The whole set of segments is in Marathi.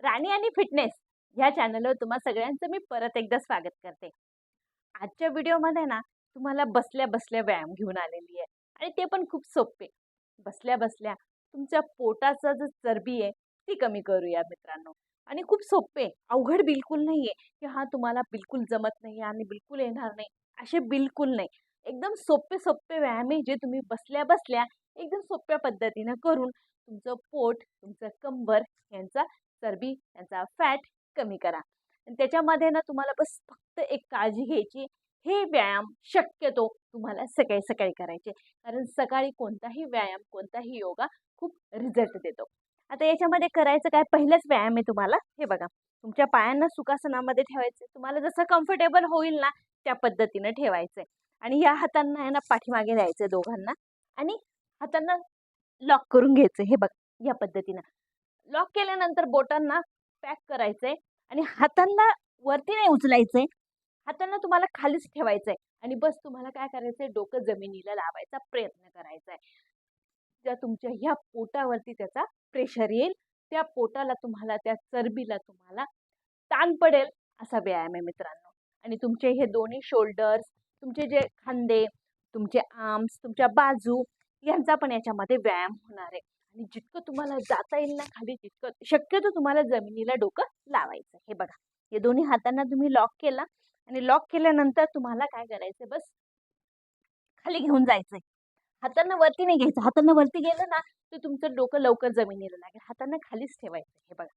राणी आणि फिटनेस ह्या चॅनलवर तुम्हा सगळ्यांचं मी परत एकदा स्वागत करते. आजच्या व्हिडिओमध्ये ना तुम्हाला बसल्या बसल्या व्यायाम घेऊन आलेली आहे आणि ते पण खूप सोपे. बसल्या बसल्या तुमच्या पोटाचा जो चरबी आहे ती कमी करूया मित्रांनो. आणि खूप सोपे, अवघड बिलकुल नाहीये की हा तुम्हाला बिलकुल जमत नाही आणि बिलकुल येणार नाही, असे बिलकुल नाही. एकदम सोपे सोपे व्यायाम आहे जे तुम्ही बसल्या बसल्या एकदम सोप्या पद्धतीनं करून तुमचं पोट, तुमचं कंबर यांचा चरबी, यांचा फॅट कमी करा. आणि त्याच्यामध्ये ना तुम्हाला बस फक्त एक काळजी घ्यायची, हे व्यायाम शक्यतो तुम्हाला सकाळी सकाळी करायचे. कारण सकाळी कोणताही व्यायाम, कोणताही योगा खूप रिझल्ट देतो. आता याच्यामध्ये करायचं काय, पहिलाच व्यायाम आहे तुम्हाला, हे बघा. तुमच्या पायांना सुखासनामध्ये ठेवायचे. तुम्हाला जसं कम्फर्टेबल होईल ना त्या पद्धतीनं ठेवायचंय. आणि या हातांना आहे ना पाठीमागे द्यायचं दोघांना आणि हातांना लॉक करून घ्यायचं. हे बघा, या पद्धतीनं. लॉक केल्यानंतर बोटांना पॅक करायचंय आणि हातांना वरती नाही उचलायचंय. हातांना तुम्हाला खालीच ठेवायचंय आणि बस तुम्हाला काय करायचंय, डोकं जमिनीला लावायचा प्रयत्न करायचा. ज्या तुमच्या ह्या पोटावरती त्याचा प्रेशर येईल, त्या पोटाला तुम्हाला, त्या चरबीला तुम्हाला ताण पडेल असा व्यायाम आहे मित्रांनो. आणि तुमचे हे दोन्ही शोल्डर्स, तुमचे जे खांदे, तुमचे आर्म्स, तुमच्या बाजू यांचा पण याच्यामध्ये व्यायाम होणार आहे. आणि जितकं तुम्हाला जाता येईल ना खाली, तितकं शक्यतो तुम्हाला जमिनीला डोकं लावायचं. हे बघा, हे दोन्ही हातांना तुम्ही लॉक केला आणि लॉक केल्यानंतर तुम्हाला काय करायचं, बस खाली घेऊन जायचंय. हातांना वरती नाही घ्यायचं. हातांना वरती गेलं ना तर तुमचं डोकं लवकर जमिनीला लागेल. हातांना खालीच ठेवायचं. हे बघा,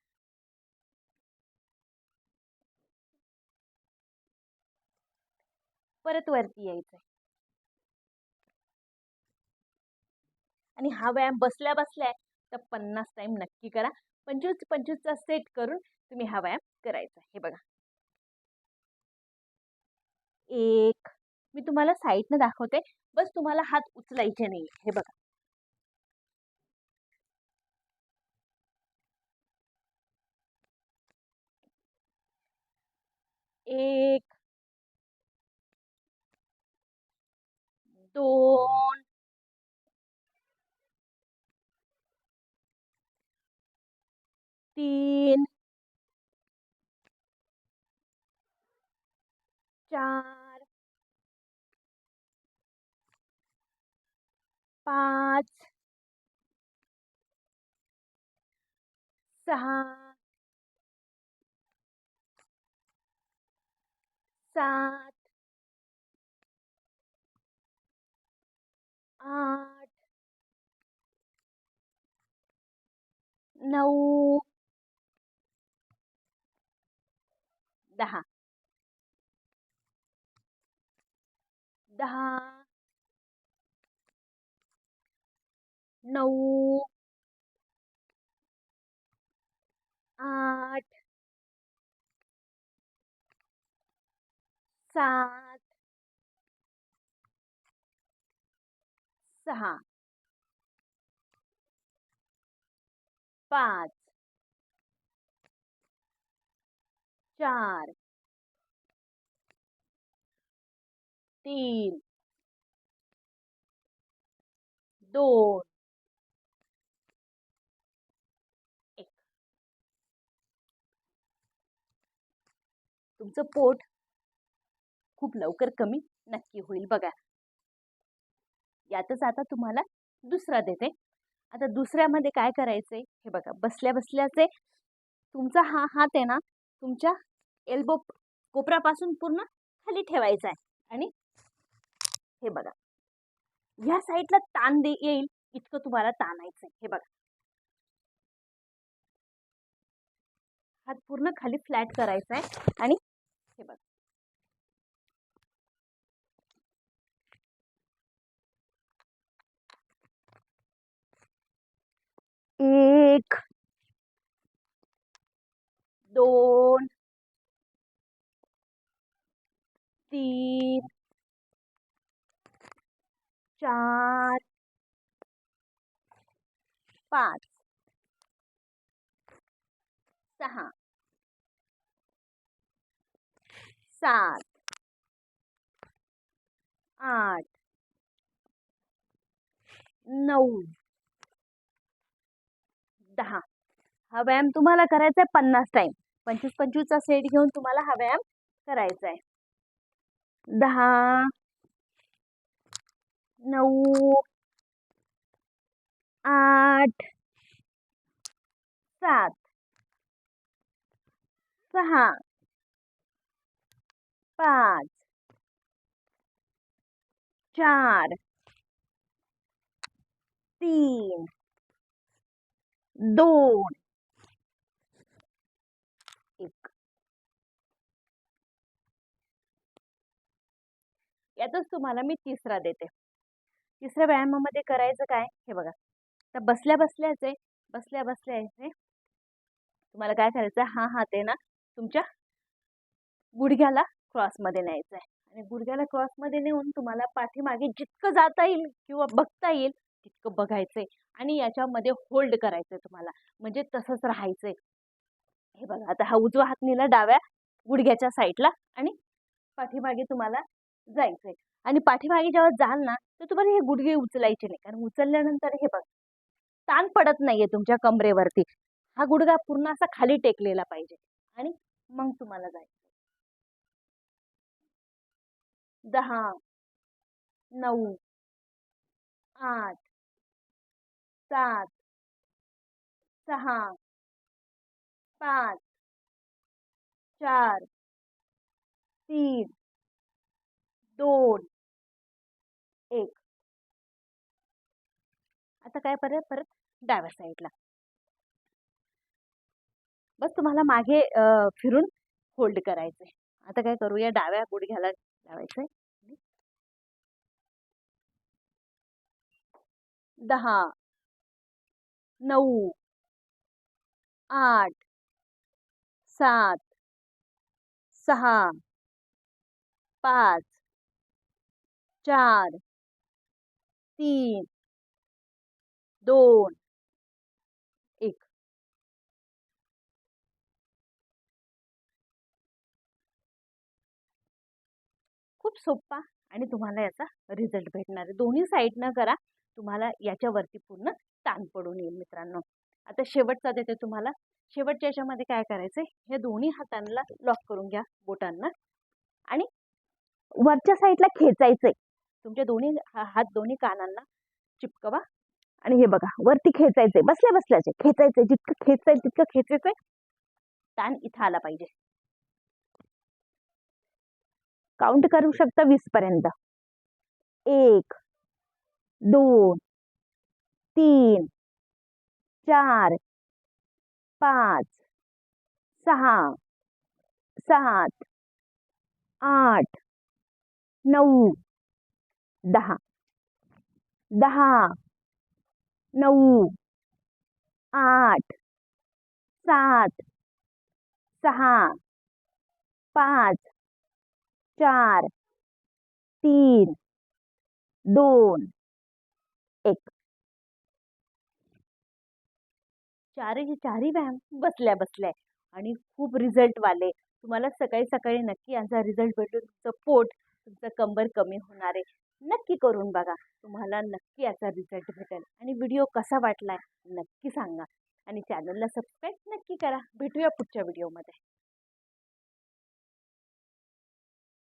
परत वरती यायचंय. आणि हा व्यायाम बसल्या बसल्या तर 50 टाइम नक्की करा. 25-25चा सेट करून तुम्ही हा व्यायाम करायचा. हे बघा, एक, मी तुम्हाला साईडनं दाखवते. बस तुम्हाला हात उचलायचे नाही. हे बघा, एक, दोन, तीन, चार, पाच, सहा, सात, आठ, 9, 10. 10, 9, 8, 7, 6, 5, 4, 3, 2, 1. तुमचं पोट खूप लवकर कमी नक्की होईल बघा. यातच आता तुम्हाला दुसरा देते. आता दुसऱ्यामध्ये काय करायचंय, हे बघा, बसल्या बसल्याचे तुमचा हा हात आहे ना तुमच्या एल्बो कोपरापासून पूर्ण खाली ठेवायचा आहे. आणि हे बघा, ह्या साईडला ताण येईल इतकं तुम्हाला ताणायचंय. हे बघा, हात पूर्ण खाली फ्लॅट करायचा आहे आणि हे बघा, एक, दोन, तीन, चार, पाच, सहा, सात, आठ, 9, 10. हा व्यायाम तुम्हाला करायचा आहे 50 टाइम. 25-25चा सेट घेऊन तुम्हाला हा व्यायाम करायचा आहे. 10, 9, 8, 7, 6, 5, 4, 3, 2, 1. यातच तुम्हाला मी तिसरा देते. तिसऱ्या व्यायामामध्ये करायचं काय हे बघा. तर बसल्या बसल्या आहे तुम्हाला काय करायचं, हा हात आहे ना तुमच्या गुडघ्याला क्रॉसमध्ये न्यायचा आहे आणि गुडघ्याला क्रॉसमध्ये नेऊन तुम्हाला पाठीमागे जितकं जाता येईल किंवा बघता येईल तितकं बघायचंय आणि याच्यामध्ये होल्ड करायचंय तुम्हाला, म्हणजे तसंच राहायचंय. हे बघा, आता हा उजवा हात नेला डाव्या गुडघ्याच्या साईडला आणि पाठीमागे तुम्हाला जायचंय. आणि पाठीमागे जेव्हा जाल ना तर तुम्हाला हे गुडघे उचलायचे नाही, कारण उचलल्यानंतर हे बघ ताण पडत नाहीये तुमच्या कमरेवरती. हा गुडघा पूर्ण असा खाली टेकलेला पाहिजे आणि मग तुम्हाला जायचं. 10, 9, 8, 7, 6, 5, 4, 3, 2, 1. आता काय परत परत डाव्या साईडला. बस तुम्हाला मागे फिरून होल्ड करायचंय. आता काय करूया, डाव्या गुडघ्याला लावायचंय. 10, 9, 8, 7, 6, 5, 4, 3, 2, 1. खूप सोपा आणि तुम्हाला याचा रिझल्ट भेटणार आहे. दोन्ही साईडनं करा, तुम्हाला याच्यावरती पूर्ण ताण पडून येईल मित्रांनो. आता शेवटचा देते तुम्हाला. शेवटच्या याच्यामध्ये काय करायचंय, हे दोन्ही हातांना लॉक करून घ्या बोटांना आणि वरच्या साईडला खेचायचंय. तुमच्या दोन्ही हात दोन्ही कानांना चिपकवा आणि हे बघा वरती खेचायचंय. बसल्या बसल्याचे खेचायचंय, जितकं खेचायचं तितकं खेचायचंय. ताण इथं आला पाहिजे. काउंट करू शकता 20 पर्यंत. 1, 2, 3, 4, 5, 6, 7, 8, 9, 10. 10, 9, 8, 7, 6, 5, 4, 3, 2, 1. चारही व्यायाम बसल्या बसल्या आणि खूप रिझल्ट वाले. तुम्हाला सकाळी सकाळी नक्की याचा रिझल्ट भेटून तुमचं पोट, तुमचं कंबर कमी होणार आहे. नक्की करून बघा, तुम्हाला नक्की याचा रिझल्ट भेटेल. आणि व्हिडिओ कसा वाटलाय नक्की सांगा आणि चॅनलला सबस्क्राईब नक्की करा. भेटूया पुढच्या व्हिडिओमध्ये.